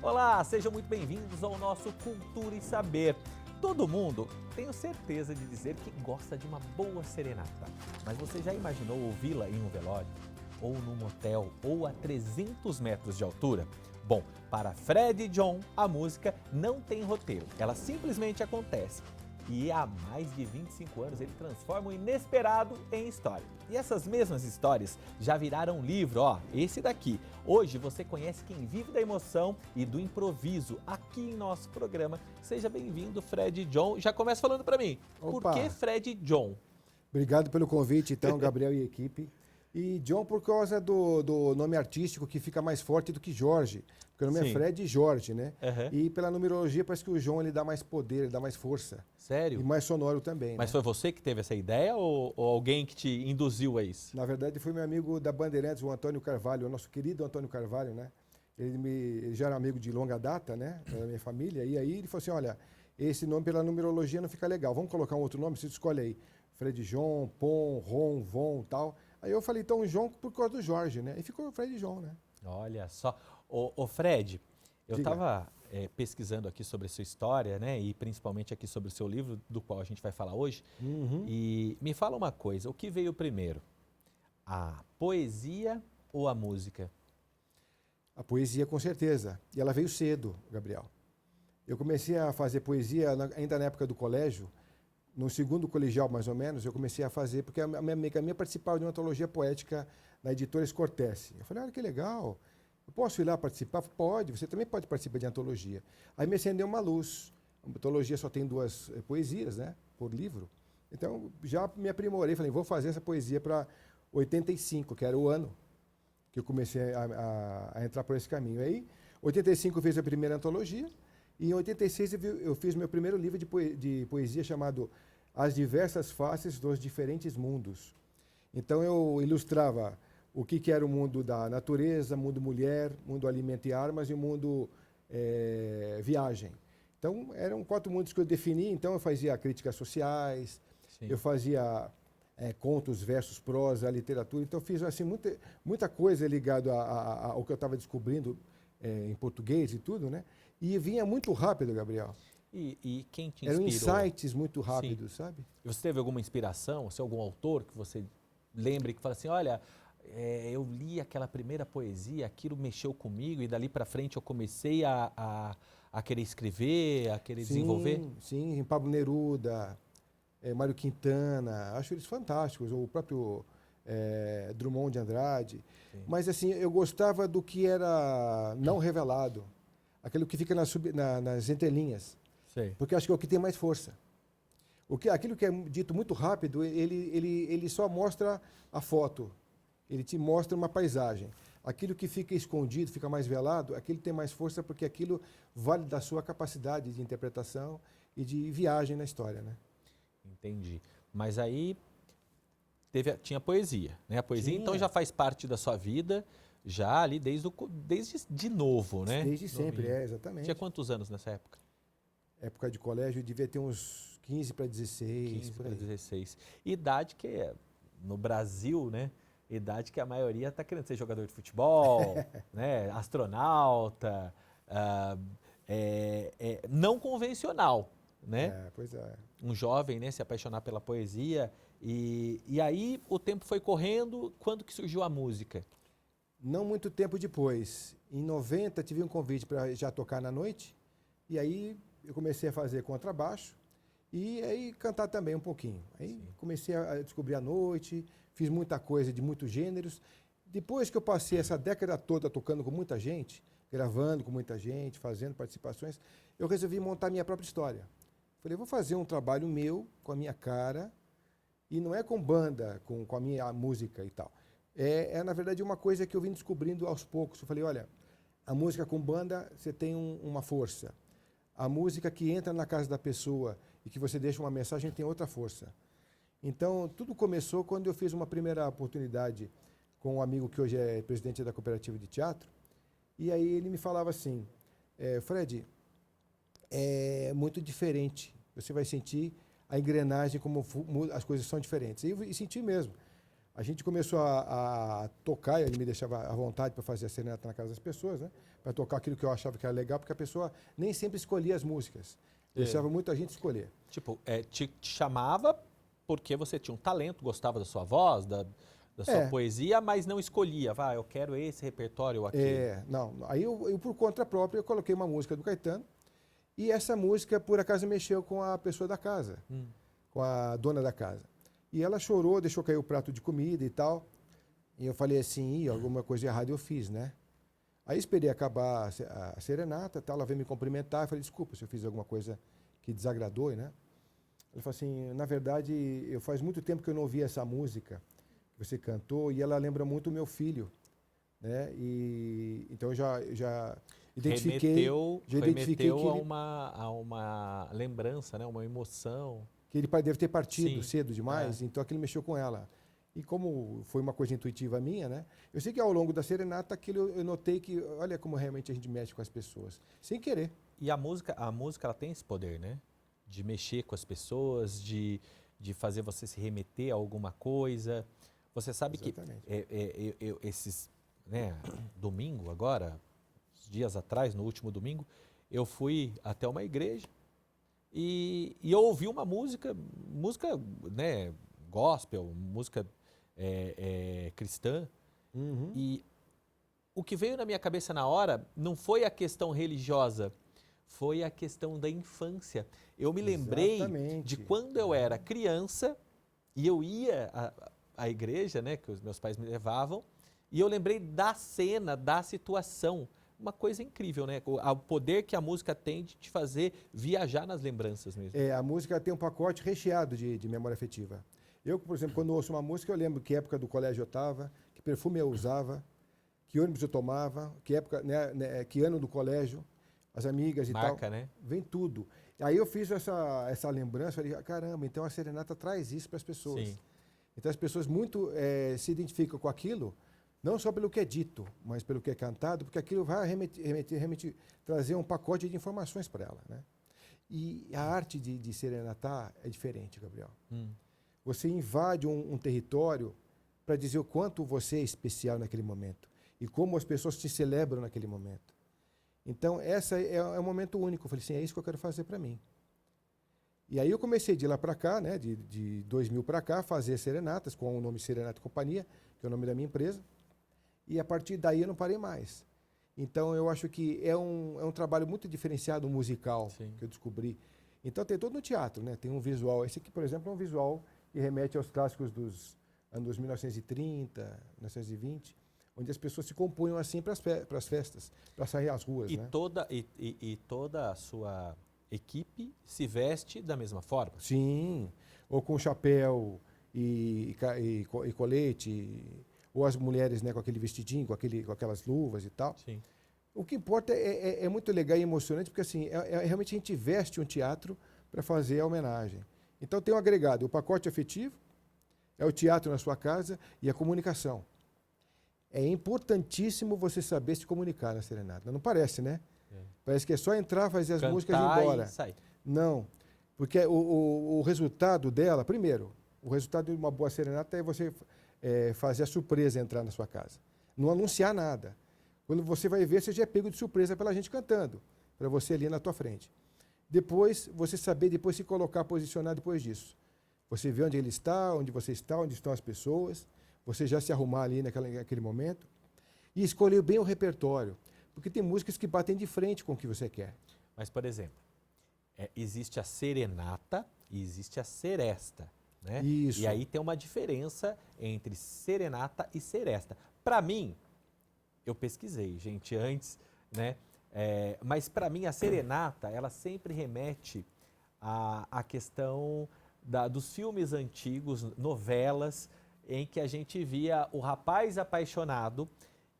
Olá, sejam muito bem-vindos ao nosso Cultura e Saber. Todo mundo, tenho certeza de dizer que gosta de uma boa serenata. Mas você já imaginou ouvi-la em um velório? Ou num motel? Ou a 300 metros de altura? Bom, para Fred e John, a música não tem roteiro. Ela simplesmente acontece. E há mais de 25 anos ele transforma o inesperado em história. E essas mesmas histórias já viraram livro, ó, esse daqui. Hoje você conhece quem vive da emoção e do improviso aqui em nosso programa. Seja bem-vindo, Fred e John. Já começa falando para mim, por que Fred e John? Obrigado pelo convite, então, Gabriel e equipe. E John por causa do nome artístico que fica mais forte do que Jorge. Porque o nome é Fred e Jorge, né? Uhum. E pela numerologia parece que o John ele dá mais poder, ele dá mais força. Sério? E mais sonoro também. Mas né? foi você que teve essa ideia ou alguém que te induziu a isso? Na verdade foi meu amigo da Bandeirantes, o Antônio Carvalho, o nosso querido Antônio Carvalho, né? Ele já era amigo de longa data, né? Da minha família. E aí ele falou assim, olha, esse nome pela numerologia não fica legal. Vamos colocar um outro nome, você escolhe aí. Fred John, Pon, Ron, Von, tal. Aí eu falei, então, João por causa do Jorge, né? E ficou Fred e João, né? Olha só. Ô Fred, eu estava pesquisando aqui sobre a sua história, né? E principalmente aqui sobre o seu livro, do qual a gente vai falar hoje. Uhum. E me fala uma coisa, o que veio primeiro? A poesia ou a música? A poesia, com certeza. E ela veio cedo, Gabriel. Eu comecei a fazer poesia ainda na época do colégio. No segundo colegial, mais ou menos, eu comecei a fazer, porque a minha amiga participava de uma antologia poética na editora Escortece. Eu falei, olha que legal, eu posso ir lá participar? Pode, você também pode participar de antologia. Aí me acendeu uma luz. A antologia só tem 2 poesias, né, por livro. Então, já me aprimorei, falei, vou fazer essa poesia para 85, que era o ano que eu comecei a entrar por esse caminho. Aí, 85 eu fiz a primeira antologia, e em 86 eu fiz meu primeiro livro de poesia chamado As Diversas Faces dos Diferentes Mundos. Então eu ilustrava o que era o mundo da natureza, mundo mulher, mundo alimento e armas e o mundo viagem. Então eram 4 mundos que eu defini, então eu fazia críticas sociais, eu fazia contos, versos, prosa, literatura. Então eu fiz assim, muita coisa ligada ao que eu estava descobrindo em português e tudo, né? E vinha muito rápido, Gabriel. E quem te inspirou? Eram insights muito rápidos, sabe? E você teve alguma inspiração? Se algum autor que você lembre que fala assim, olha, eu li aquela primeira poesia, aquilo mexeu comigo e dali para frente eu comecei a querer escrever, a querer desenvolver? Sim, Pablo Neruda, Mário Quintana, acho eles fantásticos, o próprio Drummond de Andrade. Sim. Mas assim, eu gostava do que era não revelado, aquilo que fica nas entrelinhas. Sei. Porque acho que é o que tem mais força. Aquilo que é dito muito rápido, ele só mostra a foto, ele te mostra uma paisagem. Aquilo que fica escondido, fica mais velado, aquilo tem mais força porque aquilo vale da sua capacidade de interpretação e de viagem na história, né? Entendi. Mas aí tinha poesia, né? A poesia então já faz parte da sua vida, já ali desde de novo, né? Desde sempre, exatamente. Tinha quantos anos nessa época? Época de colégio, eu devia ter uns 15 para 16. 15 para 16. Idade que, no Brasil, né? Idade que a maioria está querendo ser jogador de futebol, né? Astronauta, não convencional, né? Pois é. Um jovem, né, se apaixonar pela poesia. E aí o tempo foi correndo, quando que surgiu a música? Não muito tempo depois. Em 90 tive um convite para já tocar na noite, e aí eu comecei a fazer contrabaixo e aí cantar também um pouquinho. Aí comecei a descobrir a noite, fiz muita coisa de muitos gêneros. Depois que eu passei essa década toda tocando com muita gente, gravando com muita gente, fazendo participações, eu resolvi montar minha própria história. Falei, vou fazer um trabalho meu, com a minha cara, e não é com banda, com a minha música e tal. Na verdade, uma coisa que eu vim descobrindo aos poucos. Eu falei, olha, a música com banda, você tem uma força. A música que entra na casa da pessoa e que você deixa uma mensagem tem outra força. Então, tudo começou quando eu fiz uma primeira oportunidade com um amigo que hoje é presidente da cooperativa de teatro. E aí ele me falava assim, Fred, é muito diferente. Você vai sentir a engrenagem, como as coisas são diferentes. E senti mesmo. a gente começou a tocar, e ele me deixava à vontade para fazer a serenata na casa das pessoas, né? Para tocar aquilo que eu achava que era legal, porque a pessoa nem sempre escolhia as músicas. Deixava muita gente escolher. Tipo, te chamava porque você tinha um talento, gostava da sua voz, da sua poesia, mas não escolhia. Eu quero esse repertório ou aquele. Não. Aí eu, por conta própria, eu coloquei uma música do Caetano, e essa música, por acaso, mexeu com a pessoa da casa, com a dona da casa. E ela chorou, deixou cair o prato de comida e tal. E eu falei assim, alguma coisa errada eu fiz, né? Aí esperei acabar a serenata, tal, ela veio me cumprimentar, eu falei, desculpa se eu fiz alguma coisa que desagradou, né? Ela falou assim, na verdade, faz muito tempo que eu não ouvi essa música que você cantou, e ela lembra muito o meu filho, né? E então eu já identifiquei, remeteu a uma lembrança, né? Uma emoção. Que ele deve ter partido cedo demais, então aquilo mexeu com ela. E como foi uma coisa intuitiva minha, né? Eu sei que ao longo da serenata aquilo eu notei que, olha como realmente a gente mexe com as pessoas, sem querer. E a música ela tem esse poder, né? De mexer com as pessoas, de fazer você se remeter a alguma coisa. Você sabe Exatamente. que esses, né, domingo agora, dias atrás, no último domingo, eu fui até uma igreja e eu ouvi uma música, né, gospel, música cristã. E o que veio na minha cabeça na hora não foi a questão religiosa, foi a questão da infância. Eu me lembrei de quando eu era criança e eu ia à igreja, né, que os meus pais me levavam, e eu lembrei da cena, da situação. Uma coisa incrível, né? O poder que a música tem de te fazer viajar nas lembranças mesmo. A música tem um pacote recheado de memória afetiva. Eu, por exemplo, quando ouço uma música, eu lembro que época do colégio eu estava, que perfume eu usava, que ônibus eu tomava, que época, né, que ano do colégio, as amigas e tal. Marca, né? Vem tudo. Aí eu fiz essa lembrança, falei, caramba, então a serenata traz isso para as pessoas. Sim. Então as pessoas muito se identificam com aquilo, não só pelo que é dito, mas pelo que é cantado, porque aquilo vai trazer um pacote de informações para ela, né? E a arte de serenatar é diferente, Gabriel. Você invade um território para dizer o quanto você é especial naquele momento e como as pessoas te celebram naquele momento. Então, essa é um momento único. Eu falei assim, é isso que eu quero fazer para mim. E aí eu comecei de lá para cá, né, de 2000 para cá, fazer serenatas com o nome Serenata e Companhia, que é o nome da minha empresa. E a partir daí eu não parei mais. Então, eu acho que é um trabalho muito diferenciado musical que eu descobri. Então, tem todo no teatro, né? Tem um visual. Esse aqui, por exemplo, é um visual que remete aos clássicos dos anos 1930, 1920, onde as pessoas se compunham assim para as festas, para sair às ruas. E, né? toda a sua equipe se veste da mesma forma? Sim, ou com chapéu e colete, ou as mulheres, né, com aquele vestidinho, com aquelas luvas e tal. Sim. O que importa é muito legal e emocionante, porque assim, realmente a gente veste um teatro para fazer a homenagem. Então tem um agregado, o pacote afetivo, é o teatro na sua casa e a comunicação. É importantíssimo você saber se comunicar na serenata. Não parece, né? Parece que é só entrar, fazer as músicas e ir embora. E sair. Não, porque o resultado dela, primeiro, o resultado de uma boa serenata é você fazer a surpresa entrar na sua casa. Não anunciar nada. Quando você vai ver, você já é pego de surpresa pela gente cantando, para você ali na tua frente. Depois, você saber depois se colocar, posicionar depois disso. Você vê onde ele está, onde você está, onde estão as pessoas, você já se arrumar ali naquele momento e escolher bem o repertório, porque tem músicas que batem de frente com o que você quer. Mas, por exemplo, existe a serenata e existe a seresta, né? Isso. E aí tem uma diferença entre serenata e seresta. Para mim, eu pesquisei, gente, antes, né? Mas para mim a serenata, ela sempre remete à questão dos filmes antigos, novelas, em que a gente via o rapaz apaixonado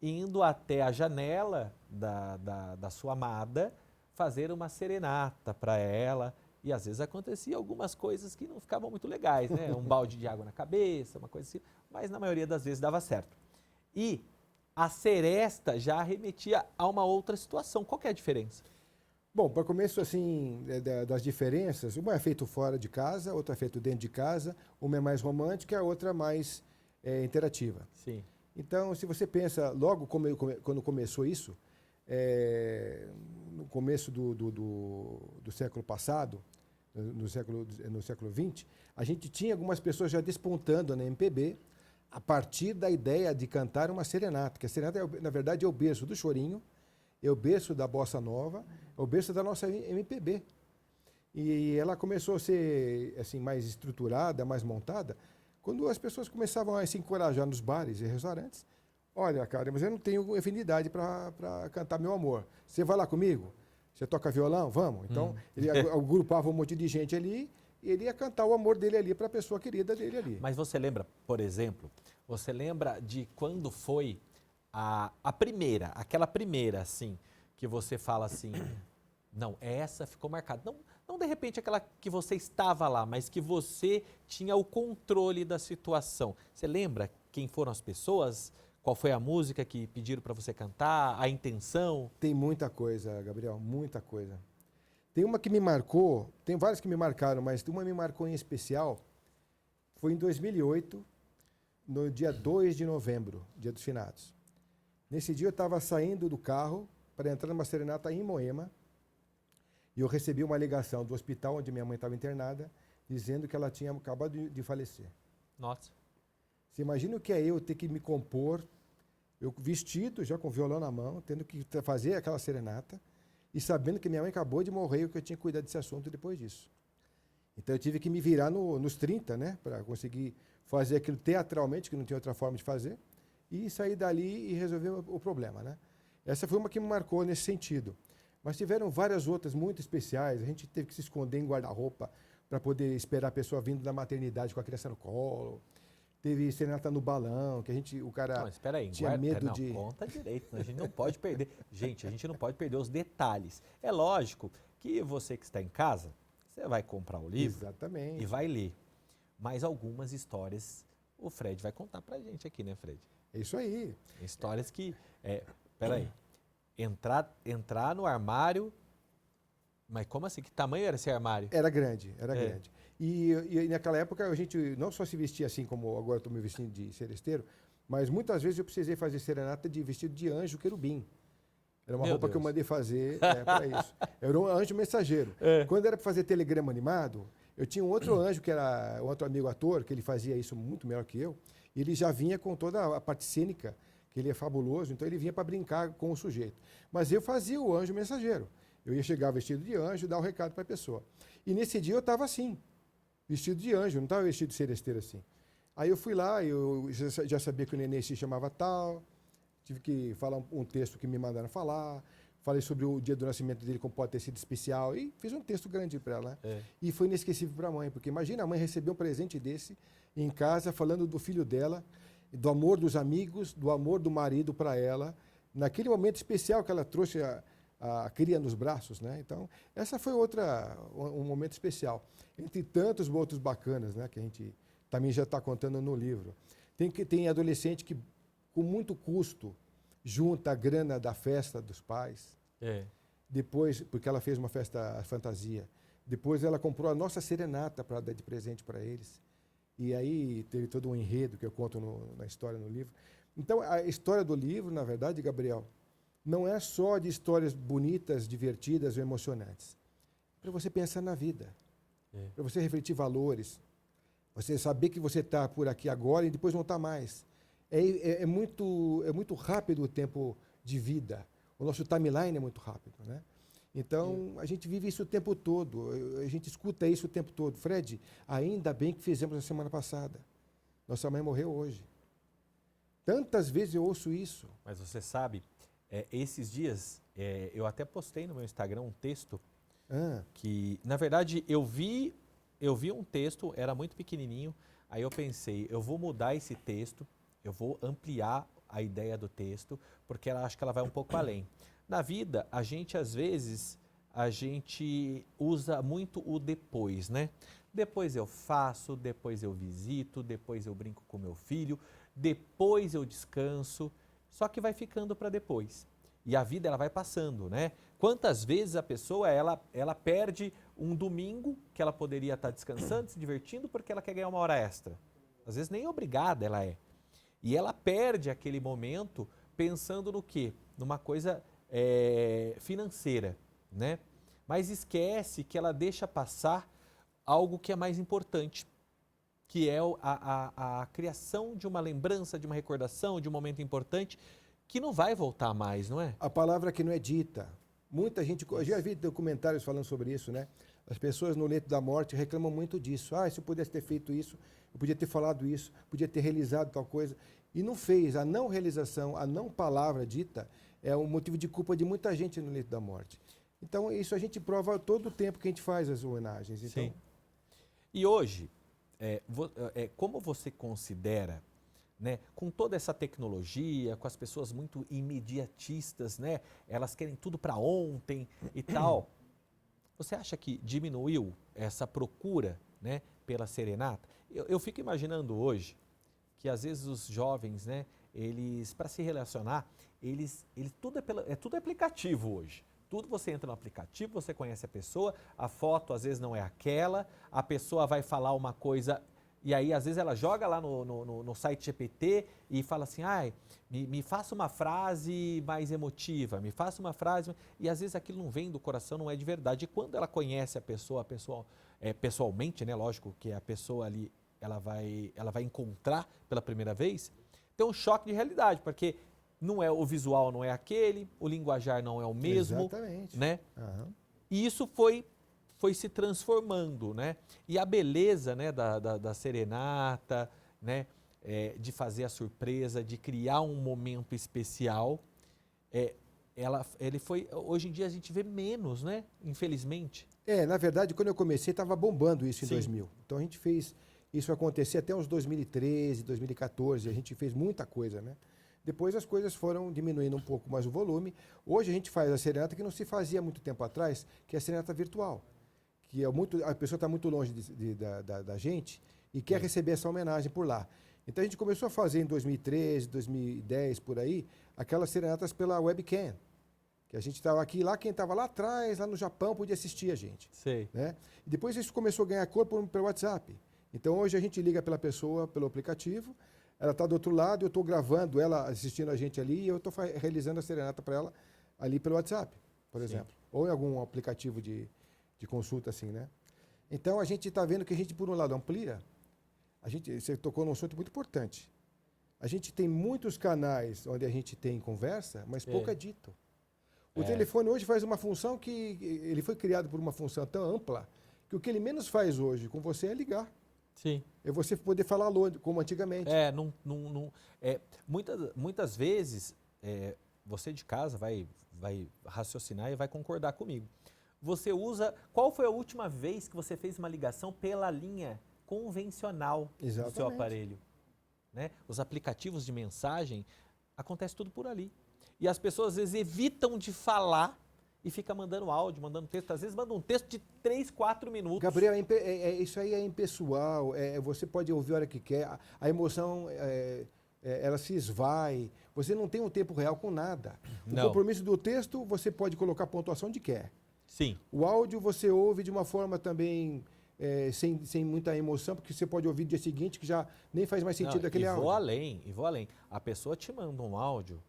indo até a janela da sua amada fazer uma serenata para ela. E às vezes acontecia algumas coisas que não ficavam muito legais, né? Um balde de água na cabeça, uma coisa assim, mas na maioria das vezes dava certo. E a seresta já remetia a uma outra situação. Qual que é a diferença? Bom, para começo, assim, das diferenças, uma é feito fora de casa, outra é feito dentro de casa, uma é mais romântica, a outra mais interativa. Sim. Então, se você pensa, logo quando começou isso, no começo do século passado, no século XX, a gente tinha algumas pessoas já despontando na MPB a partir da ideia de cantar uma serenata, que a serenata, na verdade, é o berço do chorinho, é o berço da bossa nova, é o berço da nossa MPB. E ela começou a ser assim, mais estruturada, mais montada, quando as pessoas começavam a se encorajar nos bares e restaurantes. Olha, cara, mas eu não tenho afinidade para cantar meu amor. Você vai lá comigo? Você toca violão? Vamos. Então, ele agrupava um monte de gente ali e ele ia cantar o amor dele ali para a pessoa querida dele ali. Mas você lembra, por exemplo, você lembra de quando foi a primeira, aquela primeira, assim, que você fala assim, não, essa ficou marcada. Não de repente aquela que você estava lá, mas que você tinha o controle da situação. Você lembra quem foram as pessoas? Qual foi a música que pediram para você cantar? A intenção? Tem muita coisa, Gabriel, muita coisa. Tem uma que me marcou, tem várias que me marcaram, mas uma me marcou em especial. Foi em 2008, no dia 2 de novembro, dia dos finados. Nesse dia eu estava saindo do carro para entrar numa serenata em Moema e eu recebi uma ligação do hospital onde minha mãe estava internada, dizendo que ela tinha acabado de falecer. Nossa. Você imagina o que é eu ter que me compor, eu vestido, já com o violão na mão, tendo que fazer aquela serenata e sabendo que minha mãe acabou de morrer e que eu tinha que cuidar desse assunto depois disso. Então eu tive que me virar nos 30, né, para conseguir fazer aquilo teatralmente, que não tinha outra forma de fazer, e sair dali e resolver o problema, né? Essa foi uma que me marcou nesse sentido. Mas tiveram várias outras muito especiais. A gente teve que se esconder em guarda-roupa para poder esperar a pessoa vindo da maternidade com a criança no colo. Teve serenata no balão, que o cara Não, espera aí, tinha medo de... Conta direito, a gente não pode perder. Gente, a gente não pode perder os detalhes. É lógico que você que está em casa, você vai comprar o livro. Exatamente. E vai ler. Mas algumas histórias o Fred vai contar pra gente aqui, né, Fred? É isso aí. Histórias que... Peraí. Entrar no armário... Mas como assim? Que tamanho era esse armário? Era grande, era grande. E naquela época a gente não só se vestia assim como agora estou me vestindo de seresteiro, mas muitas vezes eu precisei fazer serenata de vestido de anjo querubim. Era uma roupa que eu mandei fazer para isso. Era um anjo mensageiro. Quando era para fazer telegrama animado, eu tinha um outro anjo, que era um outro amigo ator, que ele fazia isso muito melhor que eu, e ele já vinha com toda a parte cênica, que ele é fabuloso, então ele vinha para brincar com o sujeito. Mas eu fazia o anjo mensageiro. Eu ia chegar vestido de anjo e dar o recado para a pessoa. E nesse dia eu estava assim, vestido de anjo, não estava vestido de seresteiro assim. Aí eu fui lá, eu já sabia que o neném se chamava tal, tive que falar um texto que me mandaram falar, falei sobre o dia do nascimento dele, como pode ter sido especial, e fiz um texto grande para ela. E foi inesquecível para a mãe, porque imagina a mãe receber um presente desse em casa, falando do filho dela, do amor dos amigos, do amor do marido para ela, naquele momento especial que ela trouxe a cria nos braços, né? Então, essa foi um momento especial. Entre tantos outros bacanas, né? Que a gente também já está contando no livro. Tem adolescente que, com muito custo, junta a grana da festa dos pais. Depois, porque ela fez uma festa fantasia. Depois ela comprou a nossa serenata para dar de presente para eles. E aí teve todo um enredo que eu conto na história no livro. Então, a história do livro, na verdade, Gabriel, não é só de histórias bonitas, divertidas ou emocionantes. Para você pensar na vida, para você refletir valores, você saber que você está por aqui agora e depois não está mais. É muito rápido o tempo de vida. O nosso timeline é muito rápido, né? Então, a gente vive isso o tempo todo, a gente escuta isso o tempo todo. Fred, ainda bem que fizemos na semana passada. Nossa mãe morreu hoje. Tantas vezes eu ouço isso. Mas você sabe... esses dias, eu até postei no meu Instagram um texto que, na verdade, eu vi um texto, era muito pequenininho, aí eu pensei, eu vou mudar esse texto, eu vou ampliar a ideia do texto, porque acho que ela vai um pouco além. Na vida, a gente, às vezes, usa muito o depois, né? Depois eu faço, depois eu visito, depois eu brinco com meu filho, depois eu descanso. Só que vai ficando para depois. E a vida ela vai passando, né? Quantas vezes a pessoa ela perde um domingo que ela poderia estar descansando, se divertindo, porque ela quer ganhar uma hora extra. Às vezes nem obrigada ela é. E ela perde aquele momento pensando no quê? Numa coisa financeira, né? Mas esquece que ela deixa passar algo que é mais importante, que é a criação de uma lembrança, de uma recordação, de um momento importante, que não vai voltar mais, não é? A palavra que não é dita. Muita gente, eu já vi documentários falando sobre isso, né? As pessoas no leito da morte reclamam muito disso. Ah, se eu pudesse ter feito isso, eu podia ter falado isso, podia ter realizado tal coisa. E não fez. A não realização, a não palavra dita, é um motivo de culpa de muita gente no leito da morte. Então, isso a gente prova todo o tempo que a gente faz as homenagens. Então, sim. E hoje, como você considera, né, com toda essa tecnologia, com as pessoas muito imediatistas, né, elas querem tudo para ontem e tal, você acha que diminuiu essa procura, né, pela serenata? Eu fico imaginando hoje que às vezes os jovens, né, eles, para se relacionar, eles tudo tudo é aplicativo hoje. Tudo você entra no aplicativo, você conhece a pessoa, a foto às vezes não é aquela, a pessoa vai falar uma coisa e aí às vezes ela joga lá no site GPT e fala assim, ai, me faça uma frase mais emotiva, me faça uma frase... E às vezes aquilo não vem do coração, não é de verdade. E quando ela conhece a pessoa pessoalmente, né, lógico que a pessoa ali, ela vai encontrar pela primeira vez, tem um choque de realidade, porque... Não é o visual, não é aquele, o linguajar não é o mesmo, exatamente, né? Uhum. E isso foi se transformando, né? E a beleza, né, da serenata, né, de fazer a surpresa, de criar um momento especial, hoje em dia a gente vê menos, né? Infelizmente. Na verdade, quando eu comecei, estava bombando isso em Sim. 2000. Então a gente fez isso acontecer até uns 2013, 2014, a gente fez muita coisa, né? Depois as coisas foram diminuindo um pouco mais o volume. Hoje a gente faz a serenata que não se fazia muito tempo atrás, que é a serenata virtual. Que a pessoa está muito longe da gente e quer receber essa homenagem por lá. Então a gente começou a fazer em 2013, 2010, por aí, aquelas serenatas pela webcam. Que a gente estava aqui, lá quem estava lá atrás, lá no Japão, podia assistir a gente. Sei. Né? E depois isso começou a ganhar corpo pelo WhatsApp. Então hoje a gente liga pela pessoa, pelo aplicativo, ela está do outro lado, eu estou gravando ela assistindo a gente ali e eu estou realizando a serenata para ela ali pelo WhatsApp, por exemplo. Ou em algum aplicativo de consulta assim, né? Então a gente está vendo que a gente, por um lado, amplia. Você tocou num assunto muito importante. A gente tem muitos canais onde a gente tem conversa, mas pouco é dito. O telefone hoje faz uma função que ele foi criado por uma função tão ampla que o que ele menos faz hoje com você é ligar. Sim. É você poder falar alô, como antigamente. Muitas vezes, você de casa vai raciocinar e vai concordar comigo. Você usa... Qual foi a última vez que você fez uma ligação pela linha convencional do seu aparelho? Né? Os aplicativos de mensagem, acontece tudo por ali. E as pessoas às vezes evitam de falar e fica mandando áudio, mandando texto. Às vezes manda um texto de 3, 4 minutos. Gabriel, isso aí é impessoal. Você pode ouvir a hora que quer. A emoção, ela se esvai. Você não tem um tempo real com nada. O compromisso do texto, você pode colocar a pontuação de quer. Sim. O áudio você ouve de uma forma também sem muita emoção, porque você pode ouvir no dia seguinte que já nem faz mais sentido aquele áudio. E vou além. A pessoa te manda um áudio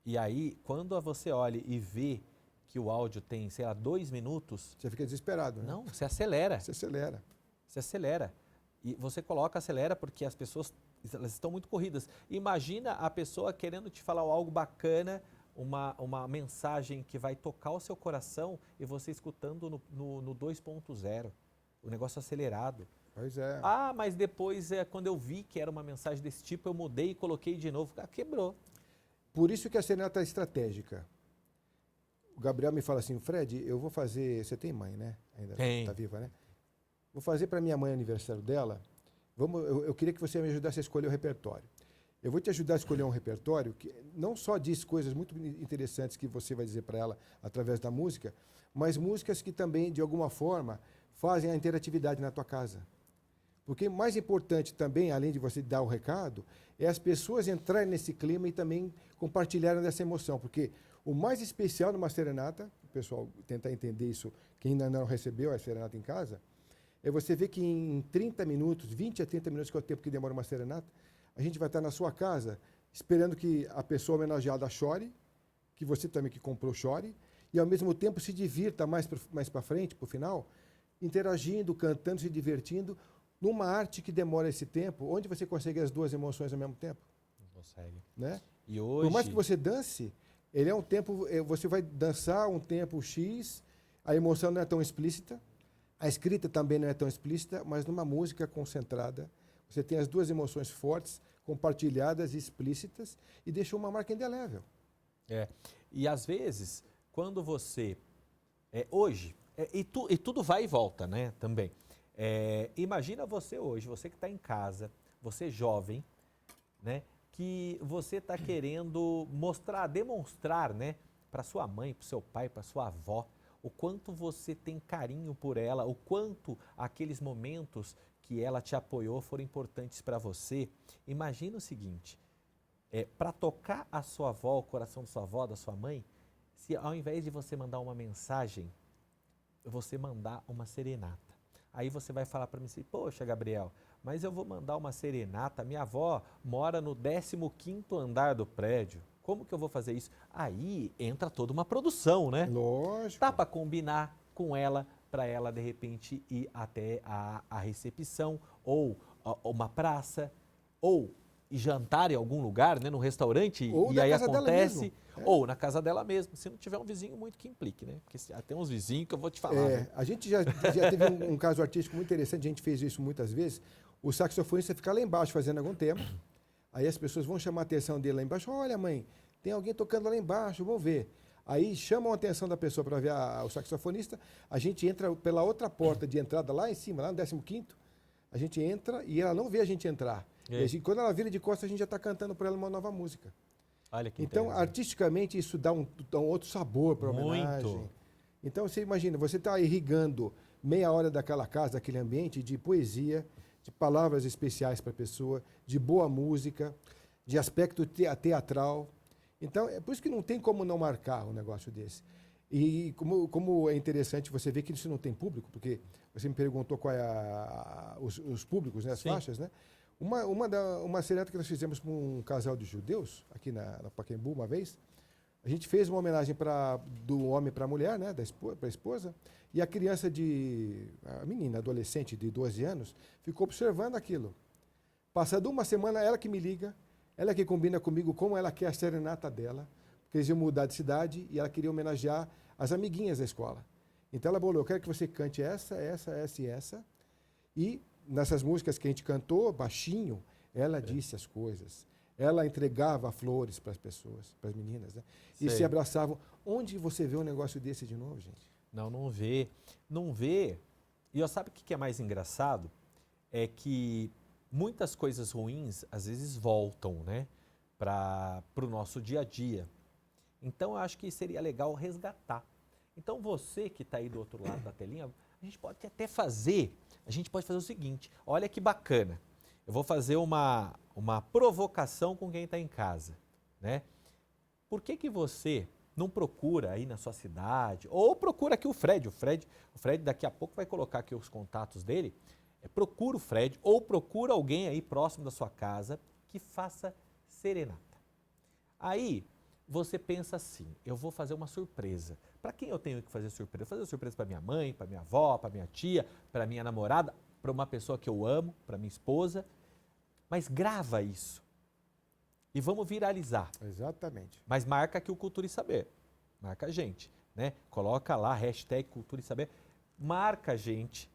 e aí, quando você olha e vê que o áudio tem, sei lá, 2 minutos... Você fica desesperado, né? Não, você acelera. Você acelera. E você acelera porque as pessoas, elas estão muito corridas. Imagina a pessoa querendo te falar algo bacana, uma mensagem que vai tocar o seu coração e você escutando no 2.0, o negócio acelerado. Pois é. Ah, mas depois, quando eu vi que era uma mensagem desse tipo, eu mudei e coloquei de novo. Quebrou. Por isso que a serenata é estratégica. O Gabriel me fala assim, Fred, eu vou fazer... Você tem mãe, né? Ainda está viva, né? Vou fazer para minha mãe aniversário dela. Eu queria que você me ajudasse a escolher o repertório. Eu vou te ajudar a escolher um repertório que não só diz coisas muito interessantes que você vai dizer para ela através da música, mas músicas que também, de alguma forma, fazem a interatividade na tua casa. Porque mais importante também, além de você dar o recado, é as pessoas entrarem nesse clima e também compartilharem dessa emoção. Porque o mais especial numa serenata, o pessoal tentar entender isso, quem ainda não recebeu a serenata em casa, é você ver que em 30 minutos, 20 a 30 minutos, que é o tempo que demora uma serenata, A gente vai estar na sua casa esperando que a pessoa homenageada chore, que você também que comprou chore, e ao mesmo tempo se divirta mais para frente, para o final, interagindo, cantando, se divertindo, numa arte que demora esse tempo, onde você consegue as duas emoções ao mesmo tempo. Não consegue. Né? E hoje... Por mais que você dance, ele é um tempo, você vai dançar um tempo X, a emoção não é tão explícita, a escrita também não é tão explícita, mas numa música concentrada, você tem as duas emoções fortes, compartilhadas, explícitas, e deixou uma marca indelével. E às vezes, quando você... hoje, e tudo vai e volta, né, também. Imagina você hoje, você que está em casa, você jovem, né, que você está querendo demonstrar, né, para sua mãe, para seu pai, para sua avó, o quanto você tem carinho por ela, o quanto aqueles momentos que ela te apoiou foram importantes para você. Imagina o seguinte, para tocar a sua avó, o coração da sua avó, da sua mãe, se ao invés de você mandar uma mensagem, você mandar uma serenata. Aí você vai falar para mim assim, poxa, Gabriel, mas eu vou mandar uma serenata, minha avó mora no 15º andar do prédio, como que eu vou fazer isso? Aí entra toda uma produção, né? Lógico. Dá para combinar com ela, para ela de repente ir até a recepção, ou uma praça, ou jantar em algum lugar, né, num restaurante, ou e aí casa acontece, dela ou na casa dela mesmo, se não tiver um vizinho muito que implique, né? Porque tem uns vizinhos que eu vou te falar. Né? A gente já teve um caso artístico muito interessante, a gente fez isso muitas vezes. O saxofonista fica lá embaixo fazendo algum tempo, aí as pessoas vão chamar a atenção dele lá embaixo, olha mãe, tem alguém tocando lá embaixo, vamos ver. Aí chamam a atenção da pessoa para ver o saxofonista, a gente entra pela outra porta de entrada lá em cima, lá no 15º, a gente entra e ela não vê a gente entrar. E quando ela vira de costas, a gente já está cantando para ela uma nova música. Olha que então, artisticamente, isso dá um outro sabor para a homenagem. Muito. Então, você imagina, você está irrigando meia hora daquela casa, daquele ambiente de poesia, de palavras especiais para a pessoa, de boa música, de aspecto teatral. Então, é por isso que não tem como não marcar um negócio desse. E como é interessante você ver que isso não tem público, porque você me perguntou qual é os públicos, né, as faixas, né? Uma serenata que nós fizemos com um casal de judeus, aqui na Pacaembu, uma vez, a gente fez uma homenagem do homem para a mulher, né, para a esposa, e a criança a menina, adolescente de 12 anos, ficou observando aquilo. Passando uma semana, ela que me liga, ela que combina comigo como ela quer a serenata dela, porque eles iam mudar de cidade e ela queria homenagear as amiguinhas da escola. Então ela falou, eu quero que você cante essa e essa, e nessas músicas que a gente cantou, baixinho, ela disse as coisas. Ela entregava flores para as pessoas, para as meninas, né? E se abraçavam. Onde você vê um negócio desse de novo, gente? Não vê. Não vê. E sabe o que é mais engraçado? É que muitas coisas ruins, às vezes, voltam, né? Para o nosso dia a dia. Então, eu acho que seria legal resgatar. Então, você que está aí do outro lado da telinha, a gente pode fazer o seguinte, olha que bacana, eu vou fazer uma provocação com quem está em casa, né? Por que você não procura aí na sua cidade, ou procura aqui o Fred daqui a pouco vai colocar aqui os contatos dele, procura o Fred, ou procura alguém aí próximo da sua casa que faça serenata. Aí, você pensa assim, eu vou fazer uma surpresa. Para quem eu tenho que fazer surpresa? Eu vou fazer surpresa para minha mãe, para minha avó, para minha tia, para minha namorada, para uma pessoa que eu amo, para minha esposa. Mas grava isso e vamos viralizar. Exatamente. Mas marca aqui o Cultura e Saber. Marca a gente, né? Coloca lá, hashtag Cultura e Saber. Marca a gente,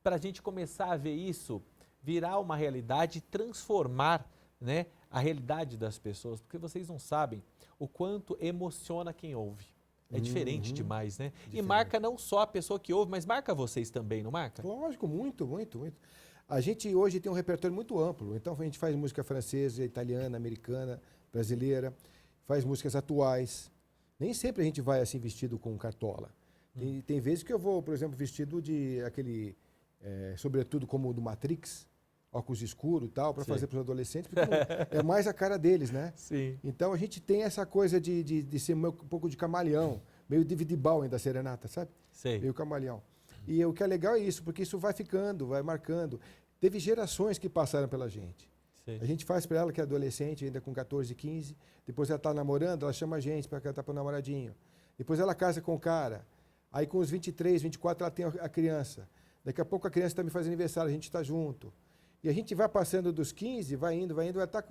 para a gente começar a ver isso virar uma realidade e transformar, né, a realidade das pessoas. Porque vocês não sabem o quanto emociona quem ouve. É diferente demais, né? Diferente. E marca não só a pessoa que ouve, mas marca vocês também, não marca? Lógico, muito, muito, muito. A gente hoje tem um repertório muito amplo. Então a gente faz música francesa, italiana, americana, brasileira, faz músicas atuais. Nem sempre a gente vai assim vestido com cartola. Tem vezes que eu vou, por exemplo, vestido de aquele, sobretudo como o do Matrix, óculos escuros e tal, para fazer para os adolescentes, porque é mais a cara deles, né? Sim. Então a gente tem essa coisa de ser um pouco de camaleão, meio David Bowie da serenata, sabe? Sei. Meio camaleão. E o que é legal é isso, porque isso vai ficando, vai marcando. Teve gerações que passaram pela gente. Sim. A gente faz para ela que é adolescente, ainda com 14, 15. Depois ela está namorando, ela chama a gente para cantar para o namoradinho. Depois ela casa com o cara. Aí com os 23, 24 ela tem a criança. Daqui a pouco a criança também faz aniversário, a gente está junto. E a gente vai passando dos 15, vai indo, ela está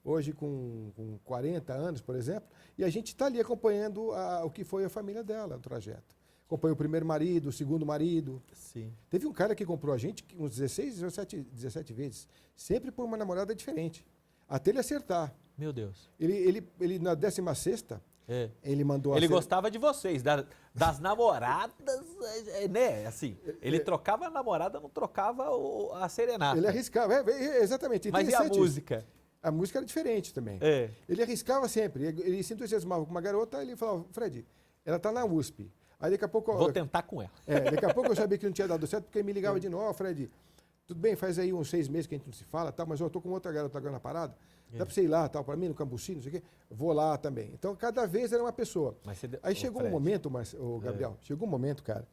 hoje com 40 anos, por exemplo, e a gente está ali acompanhando o que foi a família dela, o trajeto. Acompanhou o primeiro marido, o segundo marido. Sim. Teve um cara que comprou a gente uns 16, 17 vezes, sempre por uma namorada diferente, até ele acertar. Meu Deus. Ele na 16ª, ele mandou... Ele gostava de vocês, das namoradas, né? Assim, ele trocava a namorada, não trocava a serenata. Ele arriscava, exatamente. Mas e a música? A música era diferente também. Ele arriscava sempre, ele se entusiasmava com uma garota, ele falava, Fred, ela está na USP. Aí daqui a pouco... Vou tentar com ela. Daqui a pouco eu sabia que não tinha dado certo, porque ele me ligava de novo, Fred, tudo bem, faz aí uns 6 meses que a gente não se fala, tal, mas eu estou com outra garota agora na parada, dá para você ir lá, tal, para mim, no Cambuci, não sei o quê, vou lá também. Então, cada vez era uma pessoa. Aí chegou um momento, Gabriel, chegou um momento, cara,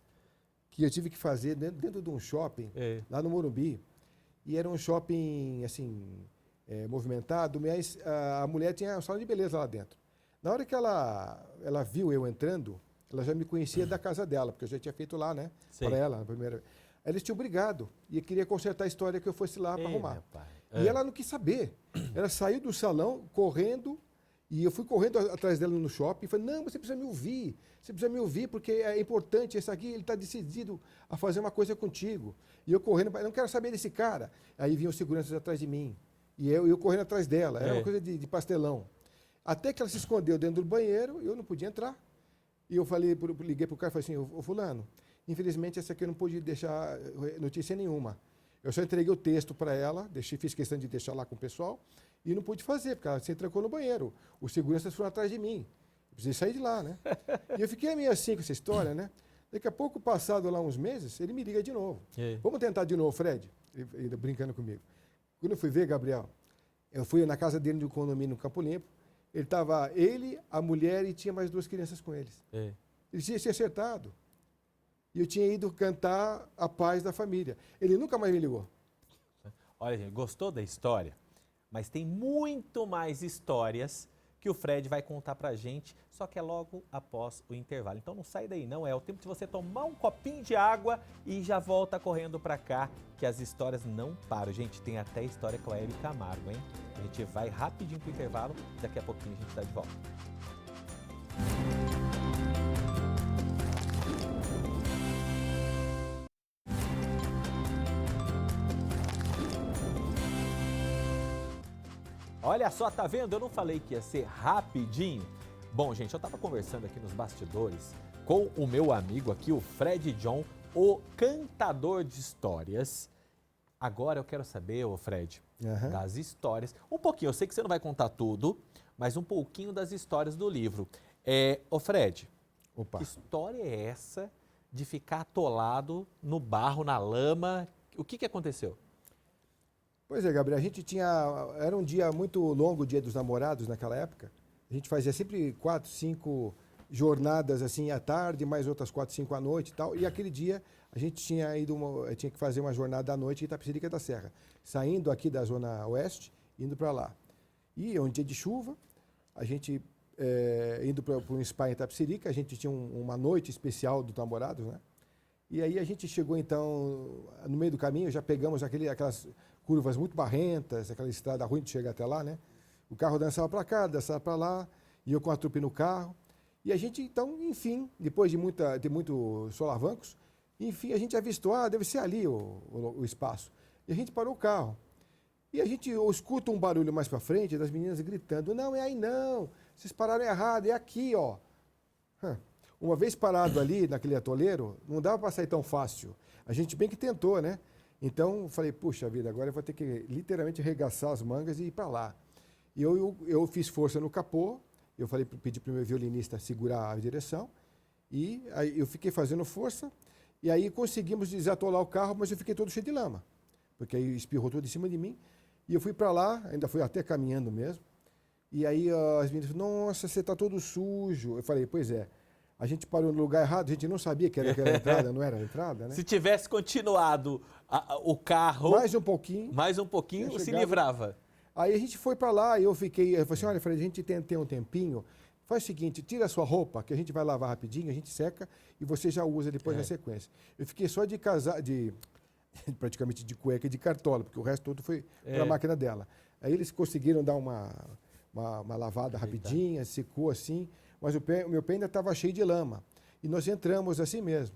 que eu tive que fazer dentro de um shopping, lá no Morumbi, e era um shopping, assim, movimentado, mas a mulher tinha um salão de beleza lá dentro. Na hora que ela viu eu entrando, ela já me conhecia da casa dela, porque eu já tinha feito lá, né? Para ela, na primeira vez. Eles tinham brigado e queria consertar a história que eu fosse lá para arrumar. E ela não quis saber. Ela saiu do salão correndo e eu fui correndo atrás dela no shopping e falei, não, você precisa me ouvir porque é importante, esse aqui, ele está decidido a fazer uma coisa contigo. E eu correndo, eu não quero saber desse cara. Aí vinham os seguranças atrás de mim e eu correndo atrás dela. Era uma coisa de pastelão. Até que ela se escondeu dentro do banheiro, eu não podia entrar. E eu liguei para o cara e falei assim, ô fulano, infelizmente essa aqui eu não pude deixar notícia nenhuma. Eu só entreguei o texto para ela, fiz questão de deixar lá com o pessoal, e não pude fazer, porque ela se trancou no banheiro. Os seguranças foram atrás de mim. Eu precisei sair de lá, né? E eu fiquei meio assim com essa história, né? Daqui a pouco, passado lá uns meses, ele me liga de novo. Vamos tentar de novo, Fred? Ele brincando comigo. Quando eu fui ver, Gabriel, eu fui na casa dele de um condomínio no Campo Limpo. Ele, a mulher e tinha mais 2 crianças com eles. Ele tinha se acertado. E eu tinha ido cantar a paz da família. Ele nunca mais me ligou. Olha, gente, gostou da história? Mas tem muito mais histórias que o Fred vai contar pra gente, só que é logo após o intervalo. Então não sai daí não, é o tempo de você tomar um copinho de água e já volta correndo pra cá, que as histórias não param. Gente, tem até história com a Hebe Camargo, hein? A gente vai rapidinho pro intervalo, daqui a pouquinho a gente tá de volta. Olha só, tá vendo? Eu não falei que ia ser rapidinho. Bom, gente, eu tava conversando aqui nos bastidores com o meu amigo aqui, o Fred John, o cantador de histórias. Agora eu quero saber, ô Fred, das histórias. Um pouquinho, eu sei que você não vai contar tudo, mas um pouquinho das histórias do livro. Ô Fred, que história é essa de ficar atolado no barro, na lama? O que aconteceu? Pois é, Gabriel, era um dia muito longo, o Dia dos Namorados naquela época. A gente fazia sempre 4, 5 jornadas assim à tarde, mais outras 4, 5 à noite e tal. E aquele dia a gente tinha que fazer uma jornada à noite em Itapecerica da Serra, saindo aqui da Zona Oeste, indo para lá. E um dia de chuva, a gente indo para um spa em Itapecerica, a gente tinha uma noite especial dos namorados, né? E aí a gente chegou então, no meio do caminho, já pegamos aquelas curvas muito barrentas, aquela estrada ruim de chegar até lá, né? O carro dançava para cá, dançava para lá, e eu com a trupe no carro. E a gente, então, enfim, depois de muitos solavancos, enfim, a gente avistou, deve ser ali o espaço. E a gente parou o carro. E a gente escuta um barulho mais para frente das meninas gritando, não, é aí não, vocês pararam errado, é aqui, ó. Uma vez parado ali, naquele atoleiro, não dava para sair tão fácil. A gente bem que tentou, né? Então, falei, puxa vida, agora eu vou ter que literalmente arregaçar as mangas e ir para lá. E eu fiz força no capô, pedi para o meu violinista segurar a direção, e aí eu fiquei fazendo força, e aí conseguimos desatolar o carro, mas eu fiquei todo cheio de lama, porque aí espirrou tudo em cima de mim, e eu fui para lá, ainda fui até caminhando mesmo, e aí as meninas falaram, nossa, você está todo sujo. Eu falei, pois é. A gente parou no lugar errado, a gente não sabia que era aquela entrada, não era a entrada, né? Se tivesse continuado o carro... Mais um pouquinho se livrava. Aí a gente foi para lá e eu falei assim, olha, Fred, a gente tem um tempinho, faz o seguinte, tira a sua roupa, que a gente vai lavar rapidinho, a gente seca e você já usa depois na sequência. Eu fiquei só de praticamente de cueca e de cartola, porque o resto todo foi para a máquina dela. Aí eles conseguiram dar uma lavada rapidinha, secou assim, mas o meu pé ainda estava cheio de lama. E nós entramos assim mesmo.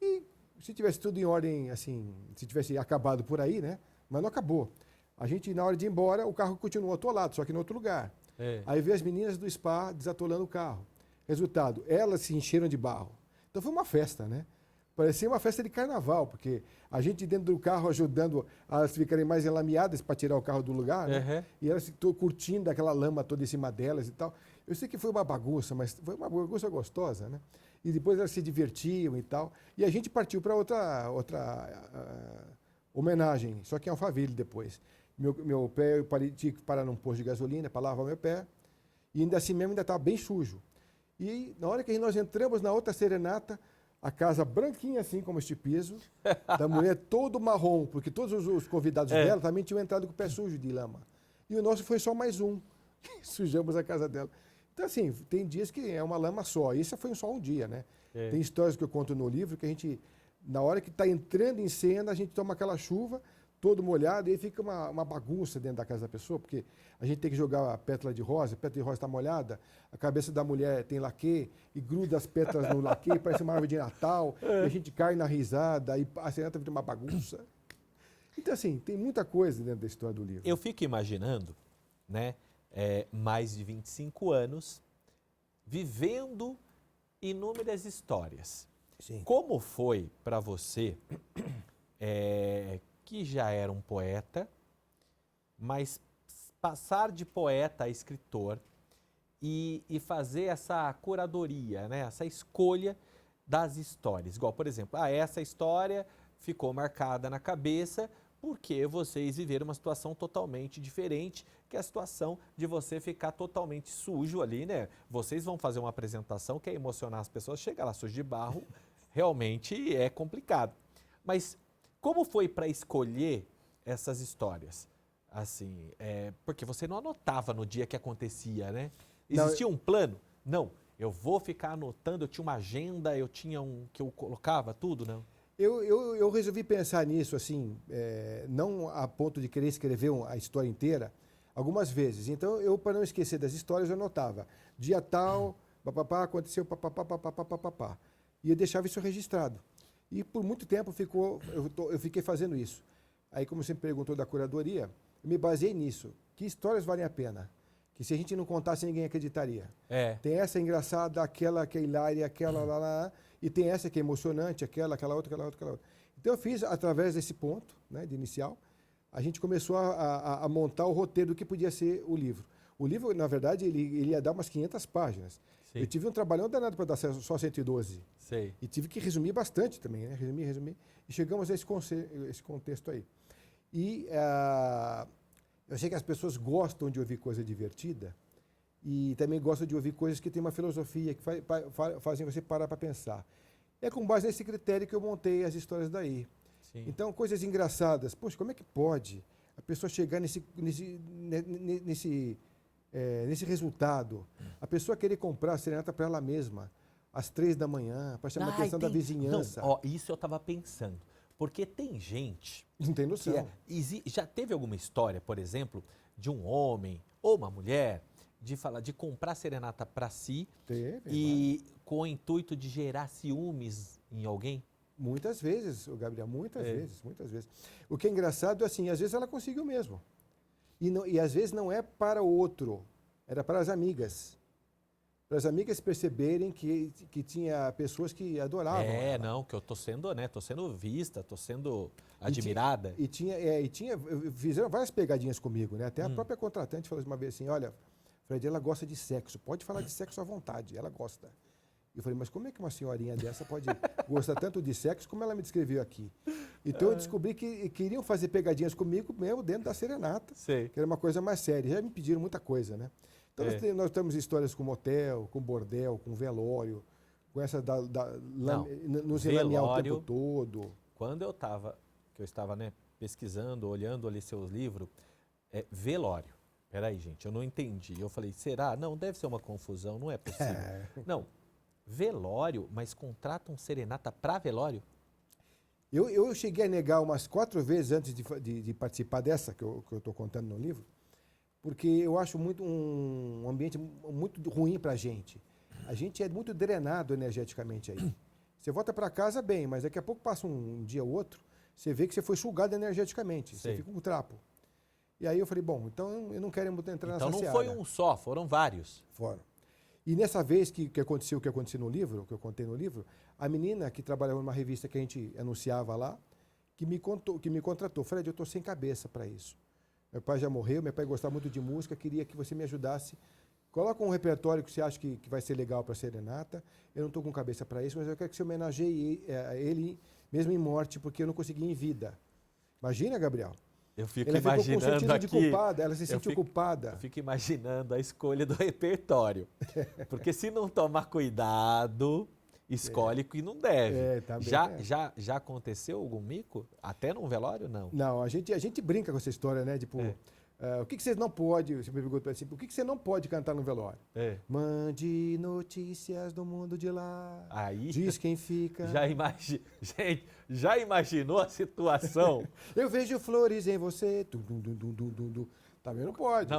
E se tivesse tudo em ordem, assim, se tivesse acabado por aí, né? Mas não acabou. A gente, na hora de ir embora, o carro continuou atolado, só que em outro lugar. Aí veio as meninas do spa desatolando o carro. Resultado, elas se encheram de barro. Então foi uma festa, né? Parecia uma festa de carnaval, porque a gente dentro do carro ajudando elas ficarem mais enlameadas para tirar o carro do lugar, né? E elas curtindo aquela lama toda em cima delas e tal. Eu sei que foi uma bagunça, mas foi uma bagunça gostosa, né? E depois elas se divertiam e tal. E a gente partiu para outra homenagem, só que em Alphaville depois. Meu pé, tinha que parar num posto de gasolina para lavar meu pé. E ainda assim mesmo ainda estava bem sujo. E na hora que nós entramos na outra serenata, a casa branquinha assim como este piso, da mulher todo marrom, porque todos os convidados dela também tinham entrado com o pé sujo de lama. E o nosso foi só mais um. Sujamos a casa dela. Então assim, tem dias que é uma lama só. Isso foi só um dia, né? Tem histórias que eu conto no livro que a gente, na hora que está entrando em cena, a gente toma aquela chuva, todo molhado, e aí fica uma bagunça dentro da casa da pessoa, porque a gente tem que jogar a pétala de rosa, a pétala de rosa está molhada, a cabeça da mulher tem laquê, e gruda as pétalas no laquê, parece uma árvore de Natal, e a gente cai na risada, e a cena vira uma bagunça. Então, assim, tem muita coisa dentro da história do livro. Eu fico imaginando, né, mais de 25 anos, vivendo inúmeras histórias. Sim. Como foi para você, que já era um poeta, mas passar de poeta a escritor e fazer essa curadoria, né? Essa escolha das histórias? Igual, por exemplo, essa história ficou marcada na cabeça porque vocês viveram uma situação totalmente diferente, que é a situação de você ficar totalmente sujo ali, né? Vocês vão fazer uma apresentação que é emocionar as pessoas, chegar lá sujo de barro, realmente é complicado. Mas como foi para escolher essas histórias? Assim, porque você não anotava no dia que acontecia, né? Existia um plano? Não, eu vou ficar anotando, eu tinha uma agenda, eu tinha que eu colocava tudo, não? Eu resolvi pensar nisso, assim, não a ponto de querer escrever a história inteira, algumas vezes. Então, para não esquecer das histórias, eu anotava. Dia tal, papapá, aconteceu, papapá, papapá, papapá. E eu deixava isso registrado. E por muito tempo eu fiquei fazendo isso. Aí, como você me perguntou da curadoria, eu me baseei nisso. Que histórias valem a pena? Que se a gente não contasse, ninguém acreditaria. Tem essa engraçada, aquela que é hilária, aquela lá, e tem essa que é emocionante, aquela outra. Então eu fiz, através desse ponto, né, de inicial, a gente começou a montar o roteiro do que podia ser o livro. O livro, na verdade, ele ia dar umas 500 páginas. Sim. Eu tive um trabalhão danado para dar só 112. Sei. E tive que resumir bastante também, né? Resumir. E chegamos a esse contexto aí. E eu sei que as pessoas gostam de ouvir coisa divertida e também gostam de ouvir coisas que têm uma filosofia, que fazem você parar para pensar. É com base nesse critério que eu montei as histórias daí. Sim. Então, coisas engraçadas. Poxa, como é que pode a pessoa chegar nesse resultado? A pessoa querer comprar a serenata para ela mesma, às 3 da manhã, para chamar a atenção da vizinhança. Não, isso eu estava pensando. Porque tem gente... Não tem noção. Já teve alguma história, por exemplo, de um homem ou uma mulher de comprar serenata para si com o intuito de gerar ciúmes em alguém? Muitas vezes, Gabriel, muitas vezes. O que é engraçado é assim, às vezes ela conseguiu mesmo. E às vezes não é para o outro, era para as amigas. Para as amigas perceberem que tinha pessoas que adoravam ela. Não, que eu tô sendo, né, tô sendo vista, tô sendo admirada. Fizeram várias pegadinhas comigo, né? Até a própria contratante falou uma vez assim, olha, Fred, ela gosta de sexo, pode falar de sexo à vontade, ela gosta. Eu falei, mas como é que uma senhorinha dessa pode gostar tanto de sexo como ela me descreveu aqui? Então eu descobri que queriam fazer pegadinhas comigo mesmo dentro da serenata, que era uma coisa mais séria. Já me pediram muita coisa, né? Então nós temos histórias com motel, com bordel, com velório, com essa nos enlamear o tempo todo. Quando eu estava, né, pesquisando, olhando ali seus livros, velório. Peraí, gente, eu não entendi. Eu falei, será? Não, deve ser uma confusão, não é possível. Não, velório, mas contratam serenata para velório? Eu cheguei a negar umas 4 vezes antes de participar dessa que eu estou contando no livro, porque eu acho muito um ambiente muito ruim para a gente. A gente é muito drenado energeticamente aí. Você volta para casa bem, mas daqui a pouco passa um dia ou outro, você vê que você foi sugado energeticamente, Sei. você fica com um trapo. E aí eu falei, bom, então eu não quero entrar nessa Então não seara. foi um só, foram vários. Fora. E nessa vez que aconteceu o que aconteceu no livro, que eu contei no livro, a menina que trabalhava numa revista que a gente anunciava lá, que me contratou. Fred, eu estou sem cabeça para isso. Meu pai já morreu, meu pai gostava muito de música, queria que você me ajudasse. Coloca um repertório que você acha que vai ser legal para a serenata. Eu não estou com cabeça para isso, mas eu quero que você homenageie ele mesmo em morte, porque eu não consegui em vida. Imagina, Gabriel. Eu fico Ela ficou com um imaginando sentido de aqui. culpada, ela se sentiu culpada. Eu fico imaginando a escolha do repertório. Porque se não tomar cuidado, escolhe que não deve. Também Já aconteceu algum mico? Até num velório, não? Não, a gente brinca com essa história, né? Tipo, o que você não pode, você me perguntou assim, o que você não pode cantar no velório? Mande notícias do mundo de lá, Aí, diz quem fica. Gente, já imaginou a situação? Eu vejo flores em você. Também não pode.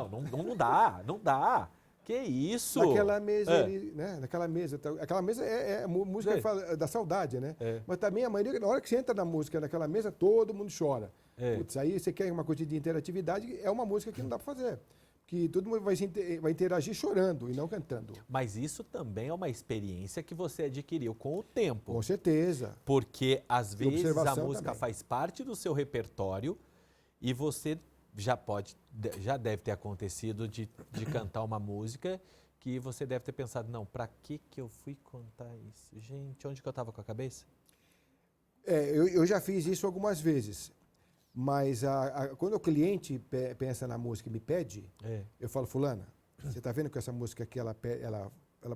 Não dá. Que isso? Naquela mesa, aquela mesa é música da saudade, né? Mas também a maioria, na hora que você entra na música, naquela mesa, todo mundo chora. Putz, aí você quer uma coisa de interatividade, é uma música que não dá para fazer. Que todo mundo vai interagir chorando e não cantando. Mas isso também é uma experiência que você adquiriu com o tempo. Com certeza. Porque às vezes a música também faz parte do seu repertório e você já deve ter acontecido de cantar uma música que você deve ter pensado, não, para que eu fui cantar isso? Gente, onde que eu estava com a cabeça? Eu já fiz isso algumas vezes, mas quando o cliente pensa na música e me pede, eu falo, fulana, você está vendo que essa música aqui, ela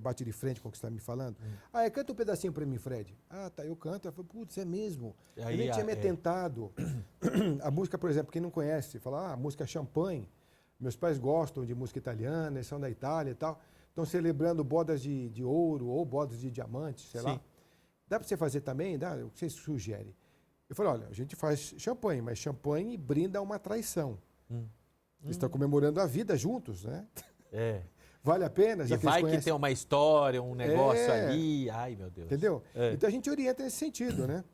bate de frente com o que você está me falando? Canta um pedacinho para mim, Fred. Tá, eu canto. Eu falo, putz, é mesmo. Eu nem tinha me atentado. A música, por exemplo, quem não conhece, fala, a música Champagne. Meus pais gostam de música italiana, eles são da Itália e tal. Estão celebrando bodas de ouro ou bodas de diamante, sei lá. Dá para você fazer também? Dá? O que você sugere? Eu falei, olha, a gente faz champanhe, mas champanhe brinda uma traição. Eles estão comemorando a vida juntos, né? Vale a pena? Já e vai que tem uma história, um negócio ali. Ai, meu Deus. Entendeu? Então a gente orienta nesse sentido, né?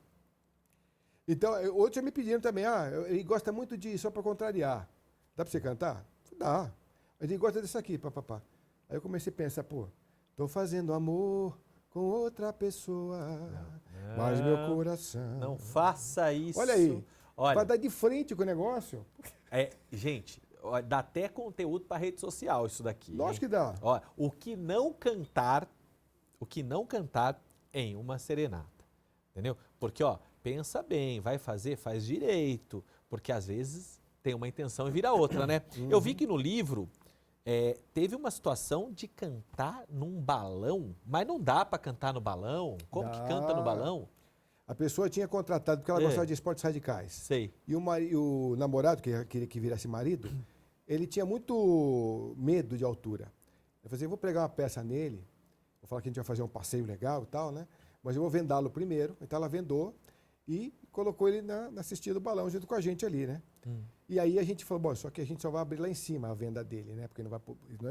Então, outros já me pediram também, ele gosta muito de Só Pra Contrariar. Dá pra você cantar? Dá. Mas ele gosta desse aqui, papapá. Aí eu comecei a pensar, tô fazendo amor com outra pessoa, mas meu coração... Não faça isso. Olha aí, vai dar de frente com o negócio. Gente, dá até conteúdo para rede social isso daqui. Lógico que dá. O que não cantar em uma serenata, entendeu? Porque, pensa bem, vai fazer, faz direito, porque às vezes tem uma intenção e vira outra, né? Eu vi que no livro teve uma situação de cantar num balão, mas não dá para cantar no balão? Como que canta no balão? A pessoa tinha contratado, porque ela gostava de esportes radicais. Sei. E o namorado, que queria que virasse marido, ele tinha muito medo de altura. Eu falei assim, eu vou pregar uma peça nele, vou falar que a gente vai fazer um passeio legal e tal, né? Mas eu vou vendá-lo primeiro. Então ela vendou e colocou ele na cestinha do balão junto com a gente ali, né? E aí a gente falou, bom, só que a gente só vai abrir lá em cima a venda dele, né? Porque ele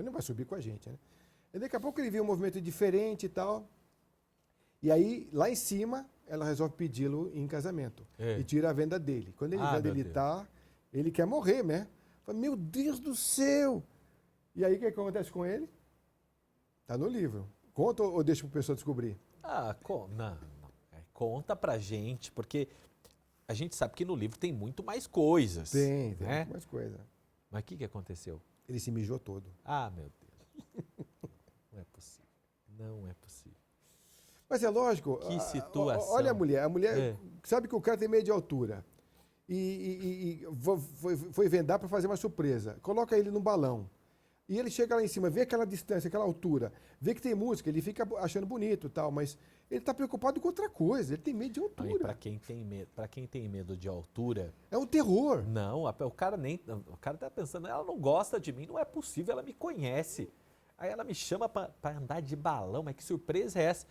não vai subir com a gente, né? E daqui a pouco ele viu um movimento diferente e tal. E aí, lá em cima, ela resolve pedi-lo em casamento. E tira a venda dele. Quando ele vê onde ele tá, ele quer morrer, né? Fala, meu Deus do céu! E aí, o que acontece com ele? Tá no livro. Conta ou deixa para a pessoa descobrir? Não. Conta pra gente, porque a gente sabe que no livro tem muito mais coisas. Tem muito mais coisa. Mas o que aconteceu? Ele se mijou todo. Meu Deus. Não é possível. Não é possível. Mas é lógico. Que situação. Olha a mulher sabe que o cara tem medo de altura. E foi vendar para fazer uma surpresa. Coloca ele no balão. E ele chega lá em cima, vê aquela distância, aquela altura, vê que tem música, ele fica achando bonito e tal, mas Ele está preocupado com outra coisa, ele tem medo de altura. Para quem tem medo de altura, é um terror. Não, o cara tá pensando, ela não gosta de mim, não é possível, ela me conhece. Aí ela me chama para andar de balão, mas que surpresa é essa?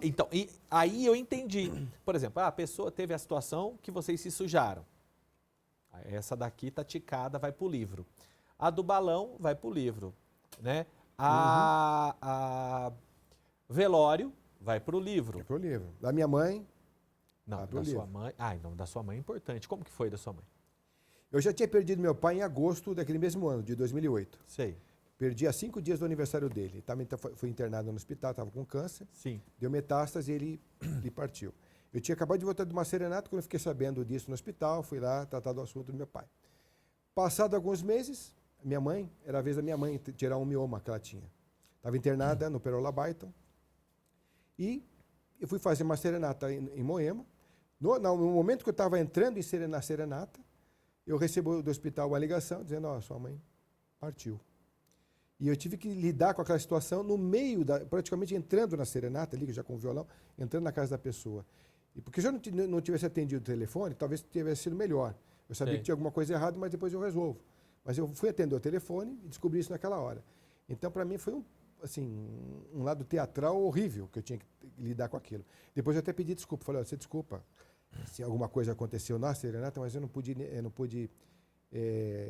Então, aí eu entendi. Por exemplo, a pessoa teve a situação que vocês se sujaram. Essa daqui tá ticada, vai pro livro. A do balão vai pro livro, né? A velório vai pro livro. Vai pro livro. Da minha mãe. Não, da sua mãe. Então, da sua mãe é importante. Como que foi da sua mãe? Eu já tinha perdido meu pai em agosto daquele mesmo ano, de 2008. Sei. Perdi há 5 dias do aniversário dele. Também foi internado no hospital, estava com câncer. Sim. Deu metástase e ele partiu. Eu tinha acabado de voltar de uma serenata, quando eu fiquei sabendo disso no hospital, fui lá tratar do assunto do meu pai. Passado alguns meses, era a vez da minha mãe tirar um mioma que ela tinha. Estava internada no Perola Baiton. E eu fui fazer uma serenata em Moema. No momento que eu estava entrando na serenata, eu recebo do hospital uma ligação dizendo, sua mãe partiu. E eu tive que lidar com aquela situação no meio, praticamente entrando na serenata, ali, já com o violão, entrando na casa da pessoa. E porque se eu não tivesse atendido o telefone, talvez tivesse sido melhor. Eu sabia que tinha alguma coisa errada, mas depois eu resolvo. Mas eu fui atender o telefone e descobri isso naquela hora. Então, para mim, foi um lado teatral horrível que eu tinha que lidar com aquilo. Depois eu até pedi desculpa. Falei, você desculpa se alguma coisa aconteceu na serenata, mas eu não pude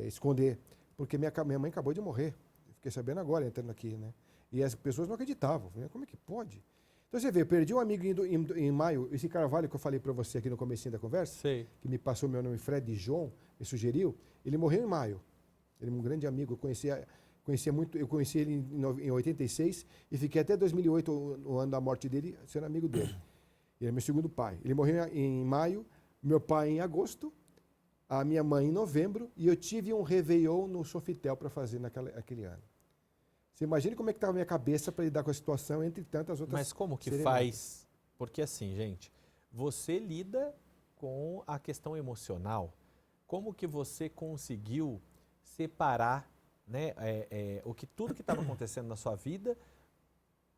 esconder, porque minha mãe acabou de morrer. Eu fiquei sabendo agora, entrando aqui, né? E as pessoas não acreditavam. Como é que pode? Então você vê, eu perdi um amigo em maio, esse Carvalho que eu falei para você aqui no comecinho da conversa, Sei. Que me passou meu nome, Fred João, me sugeriu, ele morreu em maio. Ele é um grande amigo, eu conheci ele em 86 e fiquei até 2008, o ano da morte dele, sendo amigo dele. Ele é meu segundo pai. Ele morreu em maio, meu pai em agosto, a minha mãe em novembro, e eu tive um Réveillon no Sofitel para fazer naquele ano. Você imagina como é que estava a minha cabeça para lidar com a situação, entre tantas outras. Mas como que serenatas. faz? Porque assim, gente, você lida com a questão emocional. Como que você conseguiu separar, né, tudo que estava acontecendo na sua vida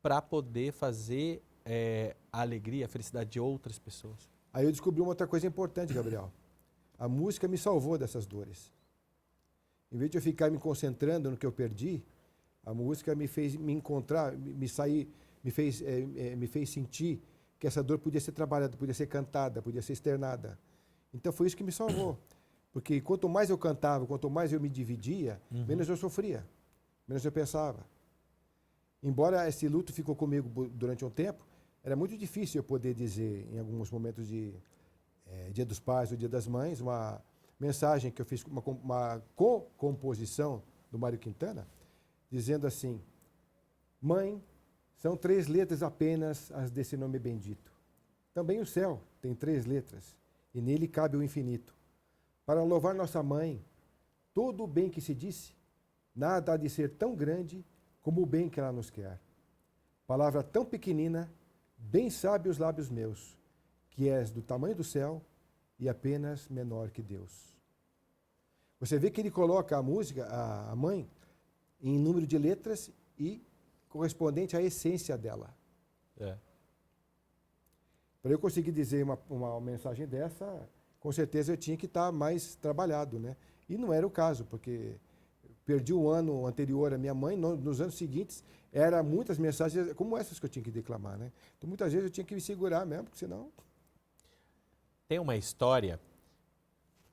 para poder fazer a alegria, a felicidade de outras pessoas? Aí eu descobri uma outra coisa importante, Gabriel. A música me salvou dessas dores. Em vez de eu ficar me concentrando no que eu perdi, a música me fez me encontrar, me fez sentir que essa dor podia ser trabalhada, podia ser cantada, podia ser externada. Então foi isso que me salvou. Porque quanto mais eu cantava, quanto mais eu me dividia, menos eu sofria, menos eu pensava. Embora esse luto ficou comigo durante um tempo, era muito difícil eu poder dizer, em alguns momentos de Dia dos Pais ou Dia das Mães, uma mensagem que eu fiz, uma composição do Mário Quintana, dizendo assim, mãe, são 3 letras apenas as desse nome bendito. Também o céu tem 3 letras, e nele cabe o infinito. Para louvar nossa mãe, todo o bem que se disse, nada há de ser tão grande como o bem que ela nos quer. Palavra tão pequenina, bem sabe os lábios meus, que és do tamanho do céu e apenas menor que Deus. Você vê que ele coloca a música, a mãe, em número de letras e correspondente à essência dela. Para eu conseguir dizer uma mensagem dessa, com certeza eu tinha que estar mais trabalhado, né? E não era o caso, porque perdi o ano anterior à minha mãe, nos anos seguintes, eram muitas mensagens como essas que eu tinha que declamar, né? Então muitas vezes eu tinha que me segurar mesmo, porque senão... Tem uma história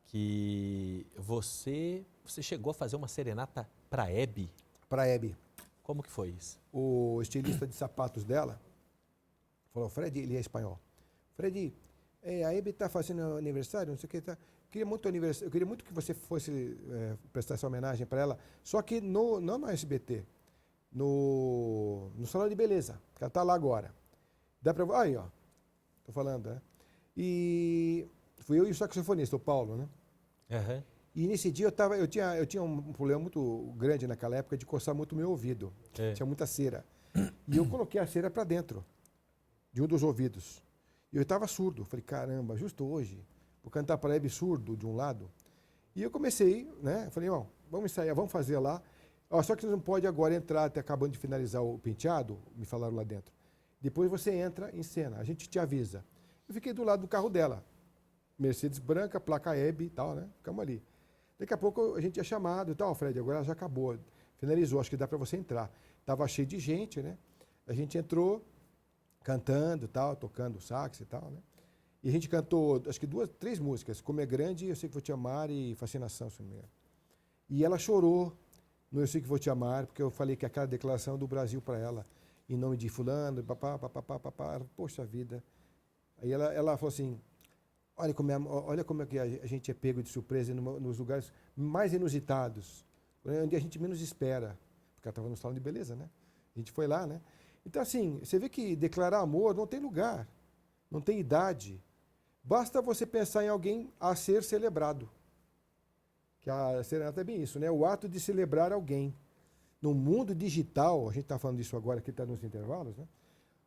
que você chegou a fazer uma serenata para Hebe. Para Hebe. Como que foi isso? O estilista de sapatos dela falou, Fred, ele é espanhol. Fred, a Hebe está fazendo aniversário, não sei o que, tá. Eu queria muito que você fosse prestar essa homenagem para ela, só que não no SBT, no Salão de Beleza, que ela está lá agora. Dá para... Aí, ó, tô falando, né? E fui eu e o saxofonista, o Paulo, né? Uhum. E nesse dia eu tinha um problema muito grande naquela época de coçar muito o meu ouvido. Tinha muita cera. E eu coloquei a cera para dentro de um dos ouvidos. E eu estava surdo. Falei, caramba, justo hoje, vou cantar para Hebe surdo de um lado. E eu comecei, né? Falei, ó, vamos ensaiar, vamos fazer lá. Ó, só que você não pode agora entrar, até acabando de finalizar o penteado, me falaram lá dentro. Depois você entra em cena, a gente te avisa. Eu fiquei do lado do carro dela. Mercedes branca, placa Hebe e tal, né? Ficamos ali. Daqui a pouco a gente é chamado e tal, Fred, agora já acabou. Finalizou, acho que dá para você entrar. Tava cheio de gente, né? A gente entrou cantando e tal, tocando sax e tal, né? E a gente cantou, acho que 2, 3 músicas. Como é Grande, Eu Sei Que Vou Te Amar e Fascinação, se não me engano. E ela chorou no Eu Sei Que Vou Te Amar, porque eu falei que aquela declaração do Brasil para ela, em nome de fulano, papá, papá, papá, poxa vida. Aí ela falou assim, olha como é que a gente é pego de surpresa nos lugares mais inusitados, onde a gente menos espera. Porque ela estava no salão de beleza, né? A gente foi lá, né? Então, assim, você vê que declarar amor não tem lugar, não tem idade. Basta você pensar em alguém a ser celebrado. Que a serenata é bem isso, né? O ato de celebrar alguém. No mundo digital, a gente está falando disso agora, que está nos intervalos, né?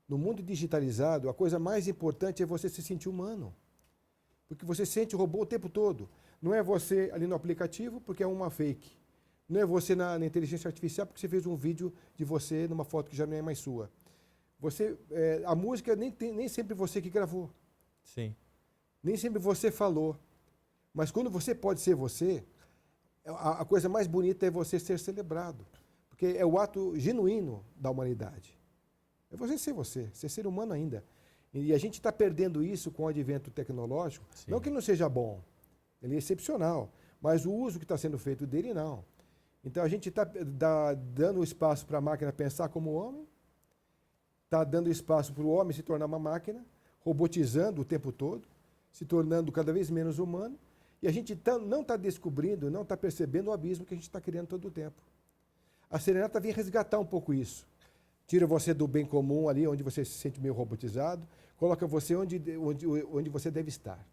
No mundo digitalizado, a coisa mais importante é você se sentir humano. Porque você sente o robô o tempo todo. Não é você ali no aplicativo, porque é uma fake. Não é você na inteligência artificial, porque você fez um vídeo de você numa foto que já não é mais sua. A música nem sempre você que gravou. Sim. Nem sempre você falou. Mas quando você pode ser você, a coisa mais bonita é você ser celebrado. Porque é o ato genuíno da humanidade. É você ser humano ainda. E a gente está perdendo isso com o advento tecnológico. Sim. Não que não seja bom, ele é excepcional, mas o uso que está sendo feito dele, não. Então a gente está dando espaço para a máquina pensar como homem, está dando espaço para o homem se tornar uma máquina, robotizando o tempo todo, se tornando cada vez menos humano, e a gente não está descobrindo, não está percebendo o abismo que a gente está criando todo o tempo. A serenata vem resgatar um pouco isso. Tira você do bem comum ali, onde você se sente meio robotizado, coloca você onde você deve estar.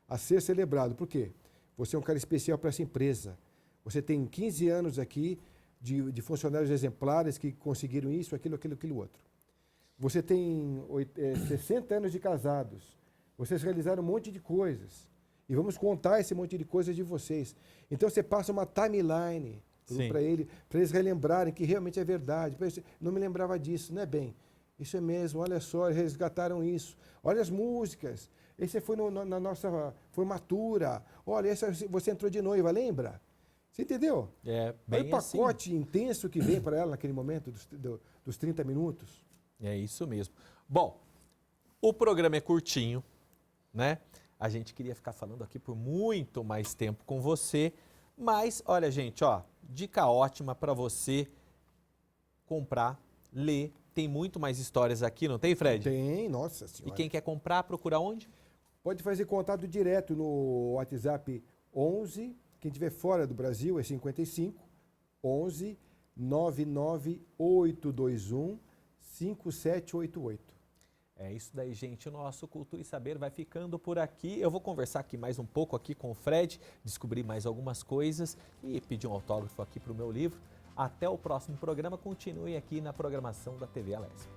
A ser celebrado. Por quê? Você é um cara especial para essa empresa. Você tem 15 anos aqui de funcionários exemplares que conseguiram isso, aquilo outro. Você tem 60 anos de casados. Vocês realizaram um monte de coisas. E vamos contar esse monte de coisas de vocês. Então você passa uma timeline para eles relembrarem que realmente é verdade. Não me lembrava disso, não é bem? Isso é mesmo, olha só, resgataram isso. Olha as músicas. Esse foi na nossa formatura. Olha, você entrou de noiva, lembra? Você entendeu? É bem olha o pacote intenso que vem para ela naquele momento, dos 30 minutos. É isso mesmo. Bom, o programa é curtinho, né? A gente queria ficar falando aqui por muito mais tempo com você, mas olha, gente, ó, dica ótima para você comprar, ler. Tem muito mais histórias aqui, não tem, Fred? Tem, nossa senhora. E quem quer comprar, procura onde? Pode fazer contato direto no WhatsApp 11, quem estiver fora do Brasil é 55 11 99821 5788. É isso daí, gente. O nosso Cultura e Saber vai ficando por aqui. Eu vou conversar aqui mais um pouco aqui com o Fred, descobrir mais algumas coisas e pedir um autógrafo aqui para o meu livro. Até o próximo programa. Continue aqui na programação da TV Alesp.